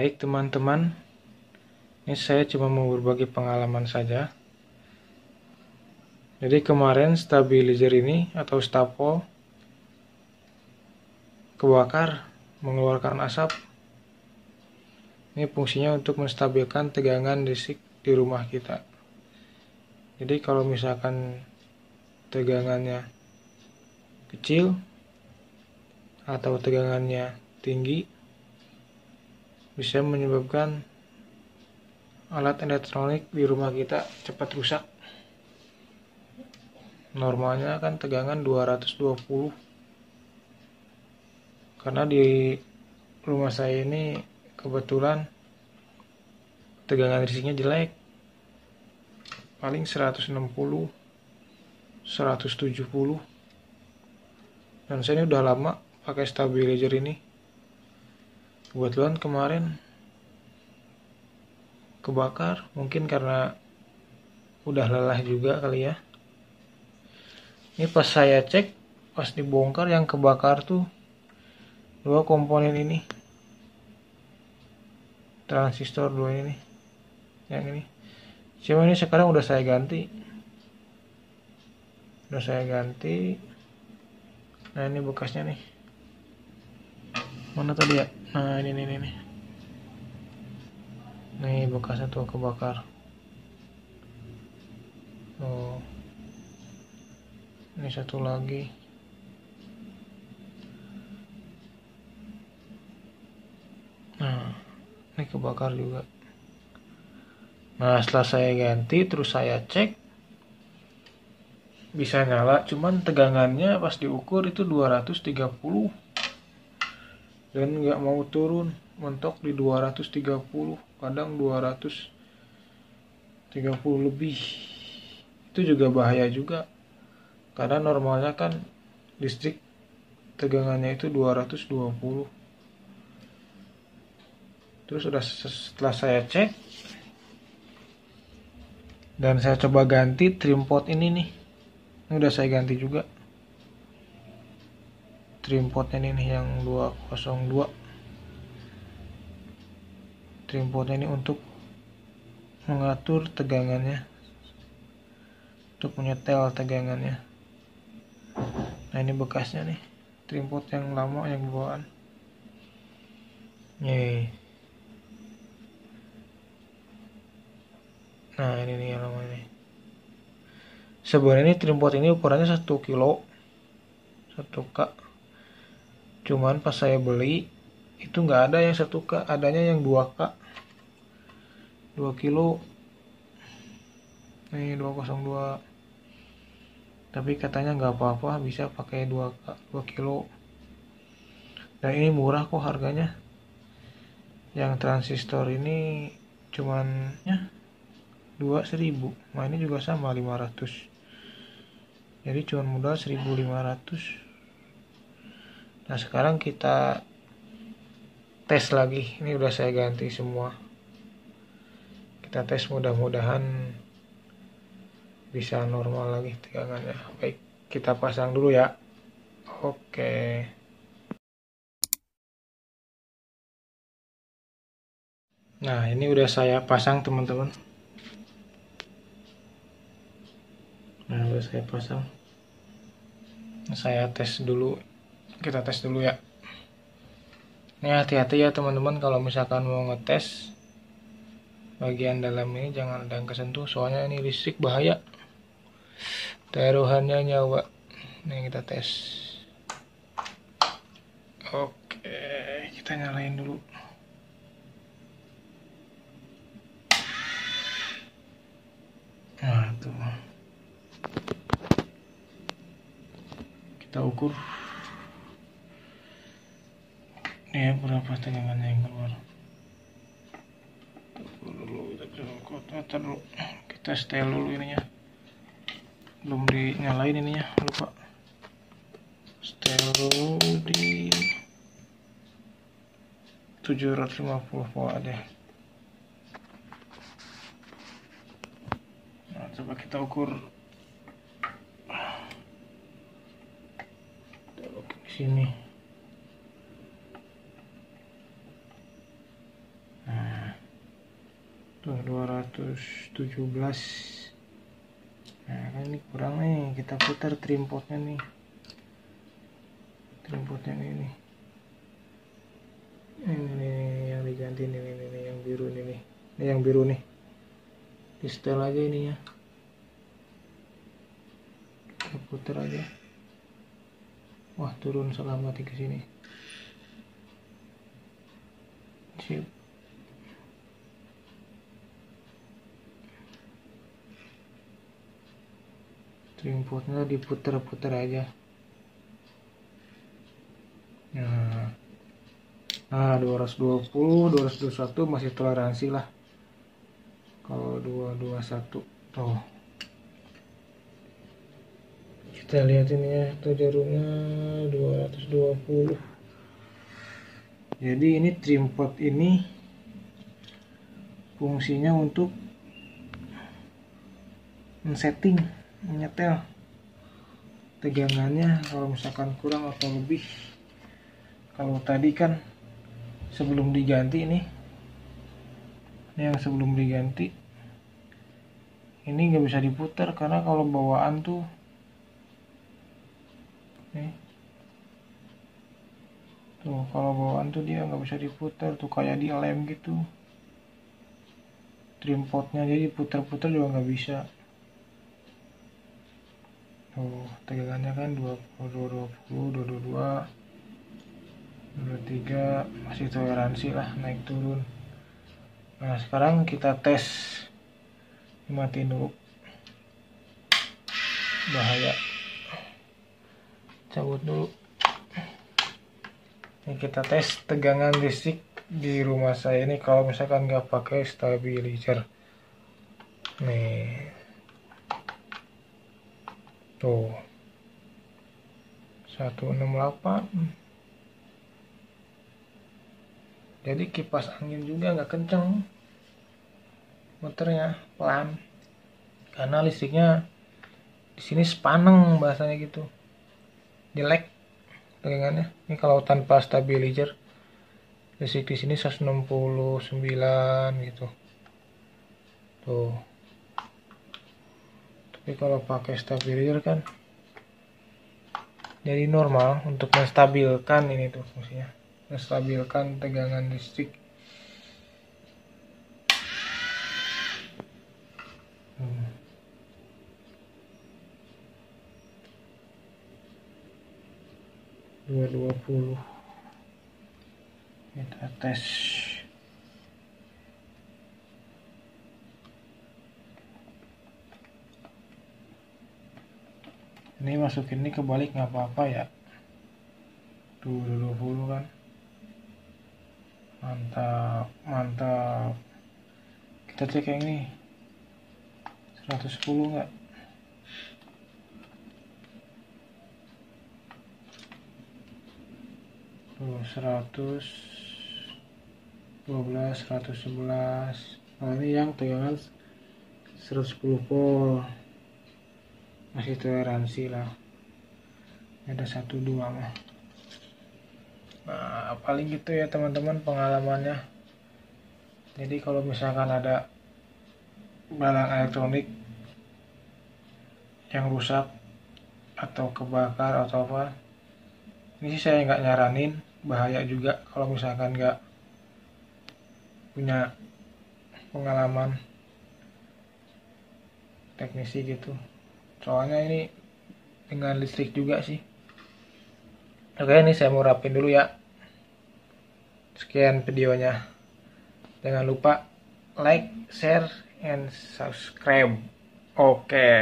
Baik teman-teman, ini saya cuma mau berbagi pengalaman saja. Jadi kemarin stabilizer ini atau stapel kebakar, mengeluarkan asap. Ini fungsinya untuk menstabilkan tegangan listrik di rumah kita. Jadi kalau misalkan tegangannya kecil atau tegangannya tinggi, bisa menyebabkan alat elektronik di rumah kita cepat rusak. Normalnya kan tegangan 220. Karena di rumah saya ini kebetulan tegangan listriknya jelek. Paling 160, 170. Dan saya ini udah lama pakai stabilizer ini. Kebetulan kemarin kebakar, mungkin karena udah lelah juga kali ya. Ini pas saya cek, pas dibongkar yang kebakar tuh dua komponen ini, transistor dua ini, yang ini. Cuma ini sekarang udah saya ganti. Nah ini bekasnya nih. Mana tadi ya? Nah ini. Nih bekasnya tuh kebakar. Oh. Ini satu lagi. Nah, ini kebakar juga. Nah, setelah saya ganti, terus saya cek, bisa nyala, cuman tegangannya pas diukur itu 230. Dan nggak mau turun, mentok di 230, kadang 230 lebih. Itu juga bahaya juga. Karena normalnya kan listrik tegangannya itu 220. Terus setelah saya cek dan saya coba ganti trim pot ini nih. Ini udah saya ganti juga. Trim potnya ini nih yang 202. Trim potnya ini untuk mengatur tegangannya. Untuk menyetel tegangannya. Nah ini bekasnya nih. Trim pot yang lama yang bawaan. Nih. Nah ini nih yang lama ini. Sebenarnya ini trim pot ini ukurannya 1 kilo 1K. Cuman pas saya beli itu nggak ada yang 1K, adanya yang 2K 2 kilo. Nih 202. Tapi katanya nggak apa-apa, bisa pakai 2K 2 kilo. Dan ini murah kok harganya. Yang transistor ini cuman ya 2.000. Nah ini juga sama 500. Jadi cuma modal 1.500. Nah sekarang kita tes lagi. Ini udah saya ganti semua. Kita tes, mudah-mudahan bisa normal lagi tegangannya. Baik, kita pasang dulu ya. Oke. Nah ini udah saya pasang teman-teman. Nah udah saya pasang. Saya tes dulu. Kita tes dulu ya. Ini hati-hati ya teman-teman kalau misalkan mau ngetes bagian dalam ini, jangan ada yang kesentuh, soalnya ini listrik bahaya. Taruhannya nyawa. Nih kita tes. Oke, kita nyalain dulu. Nah tuh. Kita ukur. Ini ya berapa tegangannya yang keluar. Kita setel dulu ininya. Belum dinyalain ininya, lupa. Setel dulu di 750 volt aja. Nah, coba kita ukur. Kita ukur di sini. tuh 217. Nah kan ini kurang nih, kita putar trimpotnya nih, trimpotnya ini yang diganti nih, yang biru nih, yang biru nih, di setel aja ininya, kita putar aja. Wah turun, salah mati ke sini. Sip. Trimpotnya diputer-puter aja. Nah 220, 221 masih toleransi lah. Kalau 221 tuh kita lihat ini ya, tuh jarumnya 220. Jadi ini trimpot ini fungsinya untuk men-setting, menyetel tegangannya kalau misalkan kurang atau lebih. Kalau tadi kan sebelum diganti ini yang sebelum diganti ini nggak bisa diputar karena kalau bawaan tuh nih, tuh kalau bawaan tuh dia nggak bisa diputar tuh, kayak di lem gitu trimpotnya, jadi putar-putar juga nggak bisa. Tuh tegangannya kan 20, 22, 23 masih toleransi lah, naik turun. Nah sekarang kita tes, matiin dulu, bahaya, cabut dulu. Ini kita tes tegangan listrik di rumah saya ini kalau misalkan nggak pakai stabilizer. Nih tuh 168. Jadi kipas angin juga nggak kenceng, muternya pelan karena listriknya di sini sepaneng bahasanya gitu, jelek tegangannya. Ini kalau tanpa stabilizer listrik di sini 169 gitu tuh. Tapi kalau pakai stabilizer kan jadi normal untuk menstabilkan ini tuh fungsinya, menstabilkan tegangan listrik. 220 kita tes. Ini masukin ini kebalik nggak apa-apa ya, tuh 220 kan, mantap mantap. Kita cek yang ini 110 nggak, tuh 112, 111. Nah ini yang tegangan 110 volt, masih toleransi lah. Ada 12 mah. Nah paling gitu ya teman-teman pengalamannya. Jadi kalau misalkan ada barang elektronik yang rusak atau kebakar atau apa, ini sih saya nggak nyaranin, bahaya juga kalau misalkan nggak punya pengalaman teknisi gitu. Soalnya ini dengan listrik juga sih. Oke, ini saya mau rapin dulu ya. Sekian videonya. Jangan lupa like, share, and subscribe. Oke.